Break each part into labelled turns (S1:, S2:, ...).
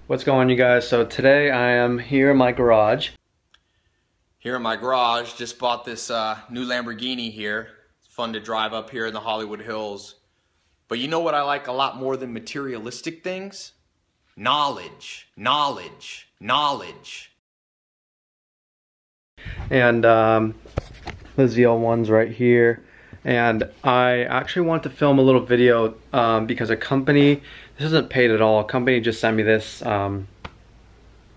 S1: What's going on, you guys? So today I am here in my garage.
S2: Just bought this new Lamborghini here. It's fun to drive up here in the Hollywood Hills. But you know what I like a lot more than materialistic things? Knowledge, knowledge, knowledge.
S1: And the ZL1's right here. And I actually want to film a little video because a company, this isn't paid at all, a company just sent me this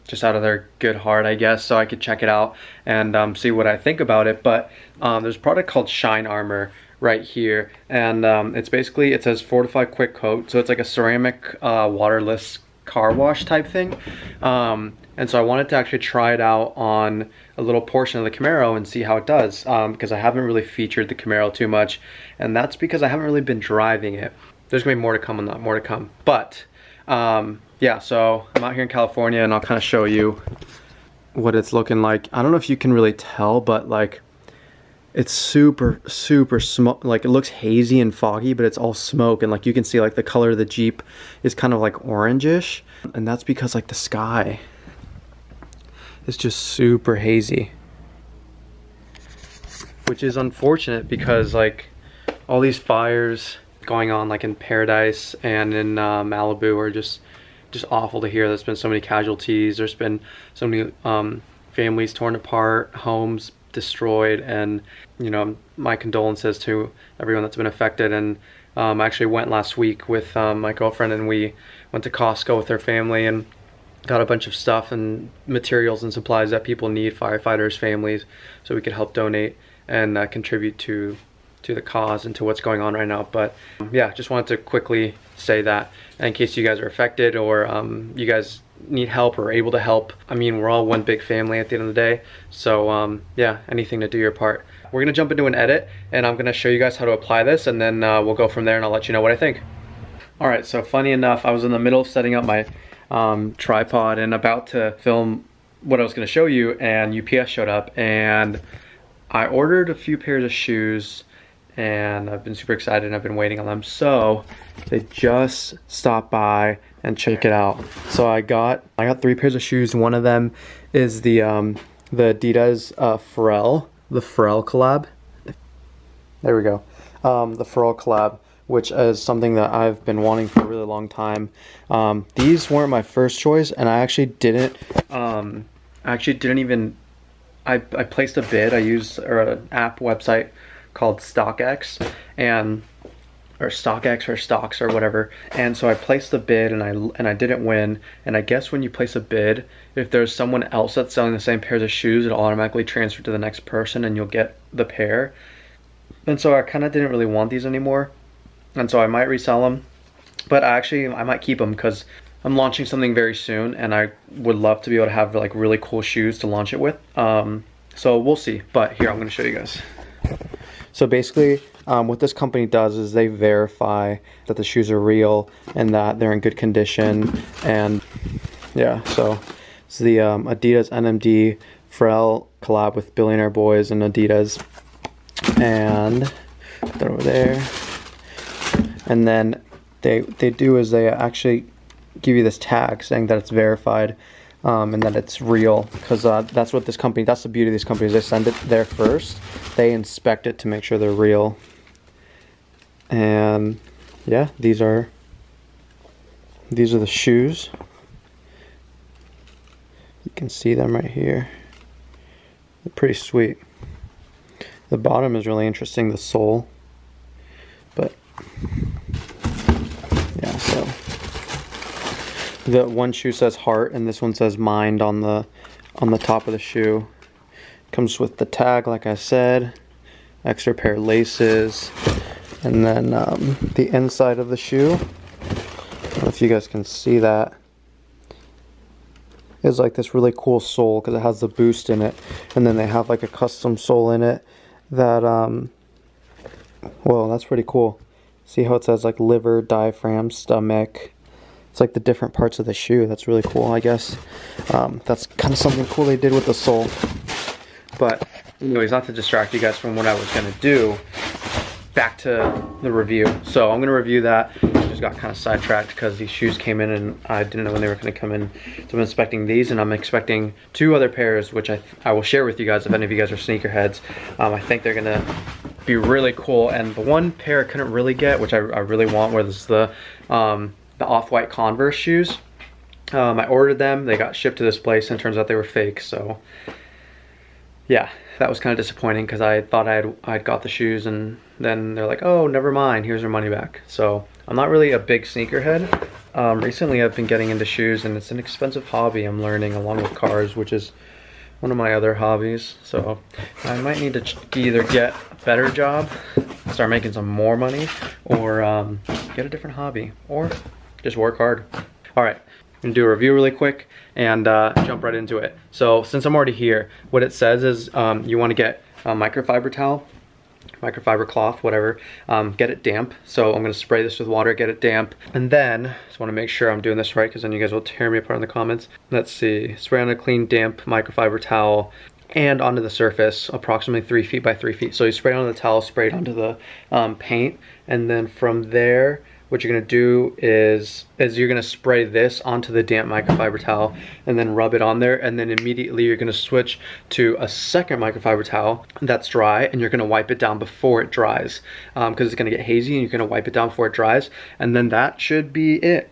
S1: just out of their good heart, I guess, so I could check it out and see what I think about it. But there's a product called Shine Armor right here, and it's basically, it says Fortify Quick Coat, so it's like a ceramic waterless car wash type thing. And so I wanted to actually try it out on a little portion of the Camaro and see how it does, because I haven't really featured the Camaro too much, and that's because I haven't really been driving it. There's gonna be more to come on that, more to come. But yeah, so I'm out here in California and I'll kind of show you what it's looking like. I don't know if you can really tell, but like it's super smoke, like it looks hazy and foggy, but it's all smoke, and like you can see like the color of the Jeep is kind of like orangish, and that's because like the sky is just super hazy, which is unfortunate because like all these fires going on like in Paradise and in Malibu are just awful to hear. There's been so many casualties, there's been so many families torn apart, homes destroyed, and you know, my condolences to everyone that's been affected. And I actually went last week with my girlfriend, and we went to Costco with her family and got a bunch of stuff and materials and supplies that people need, firefighters, families, so we could help donate and contribute to the cause and to what's going on right now. But yeah, just wanted to quickly say that in case you guys are affected or you guys need help or able to help. I mean, we're all one big family at the end of the day, so yeah, anything to do your part. We're gonna jump into an edit and I'm gonna show you guys how to apply this, and then we'll go from there and I'll let you know what I think. Alright, so funny enough, I was in the middle of setting up my tripod and about to film what I was going to show you, and UPS showed up, and I ordered a few pairs of shoes and I've been super excited and I've been waiting on them. So they just stopped by and check it out. So I got 3 pairs of shoes. One of them is the Adidas Pharrell, the Pharrell collab. There we go. The Pharrell collab, which is something that I've been wanting for a really long time. These weren't my first choice, and I actually didn't even, I placed a bid. I used an app website called StockX, or StockX or Stocks or whatever, and so I placed the bid and I didn't win. And I guess when you place a bid, if there's someone else that's selling the same pairs of shoes, it'll automatically transfer to the next person and you'll get the pair. And so I kind of didn't really want these anymore, and so I might resell them, but I might keep them because I'm launching something very soon and I would love to be able to have like really cool shoes to launch it with. So we'll see, but here, I'm going to show you guys. So basically what this company does is they verify that the shoes are real and that they're in good condition. And yeah, so it's the Adidas NMD Pharrell collab with Billionaire Boys and Adidas, and put that over there. And then they do is they actually give you this tag saying that it's verified and that it's real, because that's what this company, that's the beauty of these companies. They send it there first, they inspect it to make sure they're real. And yeah, these are the shoes. You can see them right here. They're pretty sweet. The bottom is really interesting, the sole, but yeah, so the one shoe says heart and this one says mind on the top of the shoe. Comes with the tag, like I said, extra pair of laces, and then the inside of the shoe, I don't know if you guys can see that, is like this really cool sole because it has the boost in it, and then they have like a custom sole in it that well, that's pretty cool. See how it says like liver, diaphragm, stomach. It's like the different parts of the shoe. That's really cool, I guess. That's kind of something cool they did with the sole. But anyways, not to distract you guys from what I was gonna do, back to the review. So I'm gonna review that. Just got kind of sidetracked because these shoes came in and I didn't know when they were going to come in. So I'm inspecting these, and I'm expecting 2 other pairs, which I will share with you guys if any of you guys are sneakerheads. I think they're gonna be really cool. And the one pair I couldn't really get, which I really want, was the Off-White Converse shoes. I ordered them, they got shipped to this place, and it turns out they were fake. So yeah, that was kind of disappointing because I thought I'd got the shoes, and then they're like, oh, never mind, here's your money back. So I'm not really a big sneakerhead. Recently I've been getting into shoes, and it's an expensive hobby I'm learning, along with cars, which is one of my other hobbies. So I might need to either get a better job, start making some more money, or get a different hobby, or just work hard. All right, I'm gonna do a review really quick and jump right into it. So since I'm already here, what it says is you want to get a microfiber towel, microfiber cloth, whatever, get it damp. So I'm gonna spray this with water, get it damp, and then just want to make sure I'm doing this right, because then you guys will tear me apart in the comments. Let's see, spray on a clean damp microfiber towel and onto the surface, approximately 3 feet by 3 feet. So you spray it on the towel, spray it onto the paint, and then from there, what you're gonna do is you're gonna spray this onto the damp microfiber towel and then rub it on there, and then immediately you're gonna switch to a second microfiber towel that's dry, and you're gonna wipe it down before it dries, because it's gonna get hazy, and you're gonna wipe it down before it dries, and then that should be it.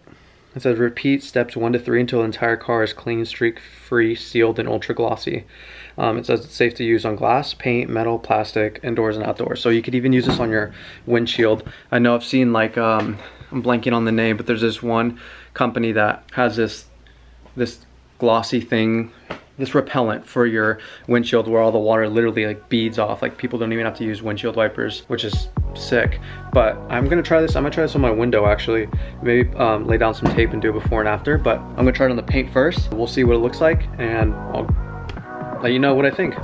S1: It says repeat steps 1 to 3 until the entire car is clean, streak-free, sealed, and ultra glossy. It says it's safe to use on glass, paint, metal, plastic, indoors and outdoors. So you could even use this on your windshield. I know I've seen, like, I'm blanking on the name, but there's this one company that has this glossy thing, this repellent for your windshield, where all the water literally like beads off. Like, people don't even have to use windshield wipers, which is sick. But I'm gonna try this. I'm gonna try this on my window, actually. Maybe lay down some tape and do a before and after, but I'm gonna try it on the paint first. We'll see what it looks like, and I'll let you know what I think.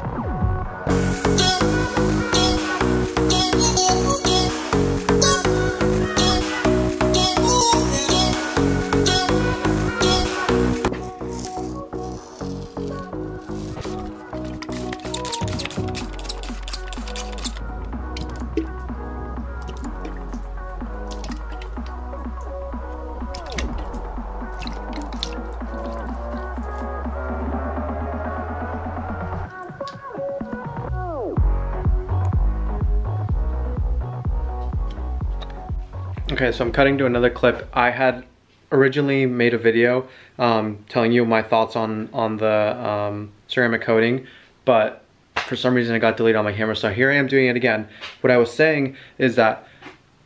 S1: Okay, so I'm cutting to another clip. I had originally made a video telling you my thoughts on the ceramic coating, but for some reason it got deleted on my camera, so here I am doing it again. What I was saying is that,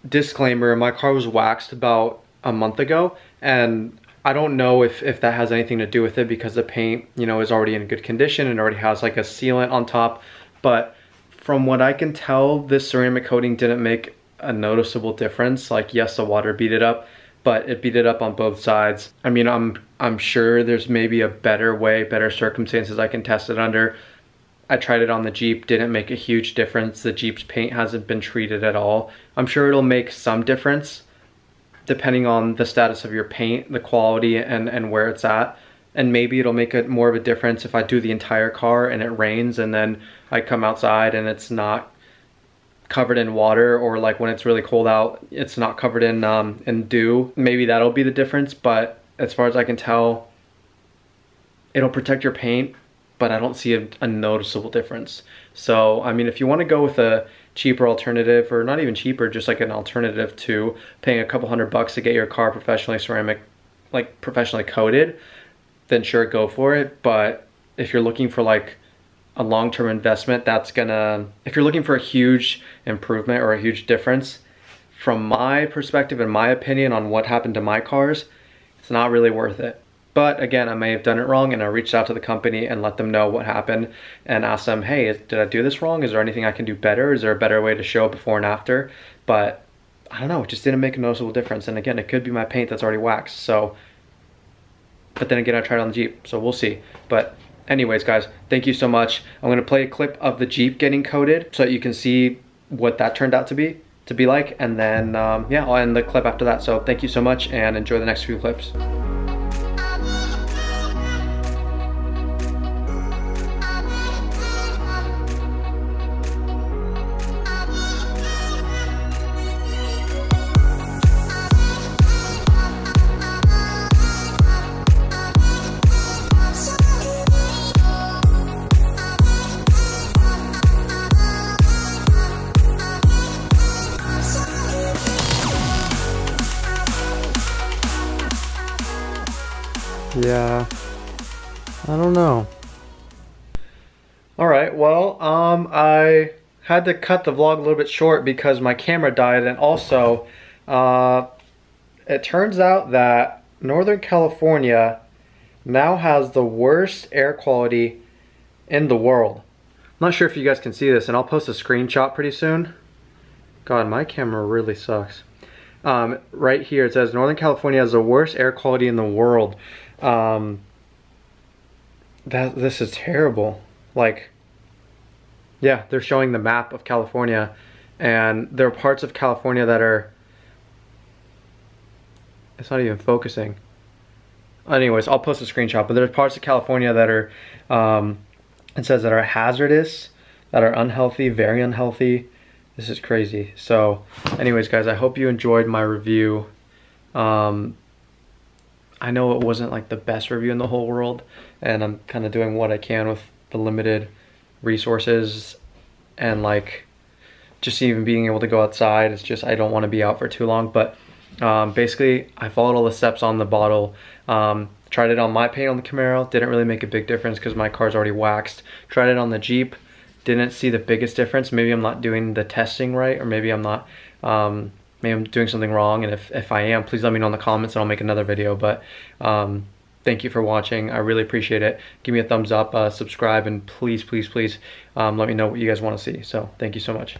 S1: disclaimer, my car was waxed about a month ago, and I don't know if that has anything to do with it, because the paint, you know, is already in good condition and already has like a sealant on top, but from what I can tell, this ceramic coating didn't make a noticeable difference. Like, yes, the water beat it up, but it beat it up on both sides. I mean, I'm sure there's maybe a better way, better circumstances I can test it under. I tried it on the Jeep, didn't make a huge difference. The Jeep's paint hasn't been treated at all. I'm sure it'll make some difference depending on the status of your paint, the quality, and where it's at. And maybe it'll make more of a difference if I do the entire car and it rains, and then I come outside and it's not covered in water, or like when it's really cold out, it's not covered in dew. Maybe that'll be the difference, but as far as I can tell, it'll protect your paint, but I don't see a noticeable difference. So, I mean, if you want to go with a cheaper alternative, or not even cheaper, just like an alternative to paying a couple $100 to get your car professionally professionally coated, then sure, go for it. But if you're looking for like a long-term investment, if you're looking for a huge improvement or a huge difference, from my perspective and my opinion on what happened to my cars, it's not really worth it. But again, I may have done it wrong, and I reached out to the company and let them know what happened and asked them, hey, did I do this wrong? Is there anything I can do better? Is there a better way to show it before and after? But I don't know, it just didn't make a noticeable difference. And again, it could be my paint that's already waxed. So, but then again, I tried it on the Jeep, so we'll see. But anyways, guys, thank you so much. I'm gonna play a clip of the Jeep getting coated so that you can see what that turned out to be like, and then yeah, I'll end the clip after that. So thank you so much, and enjoy the next few clips. Yeah, I don't know. All right, well, I had to cut the vlog a little bit short because my camera died, and also, it turns out that Northern California now has the worst air quality in the world. I'm not sure if you guys can see this, and I'll post a screenshot pretty soon. God, my camera really sucks. Right here it says Northern California has the worst air quality in the world. This is terrible. Like, yeah, they're showing the map of California, and there are parts of California that are, it's not even focusing. Anyways, I'll post a screenshot, but there's parts of California that are, it says that are hazardous, that are unhealthy, very unhealthy. This is crazy. So anyways, guys, I hope you enjoyed my review. I know it wasn't like the best review in the whole world, and I'm kind of doing what I can with the limited resources, and like just even being able to go outside. It's just I don't want to be out for too long, but basically I followed all the steps on the bottle. Tried it on my paint on the Camaro, didn't really make a big difference because my car's already waxed. Tried it on the Jeep, didn't see the biggest difference. Maybe I'm not doing the testing right, or maybe I'm not, maybe I'm doing something wrong, and if I am, please let me know in the comments and I'll make another video. But thank you for watching. I really appreciate it. Give me a thumbs up, subscribe, and please, please, please let me know what you guys want to see. So thank you so much.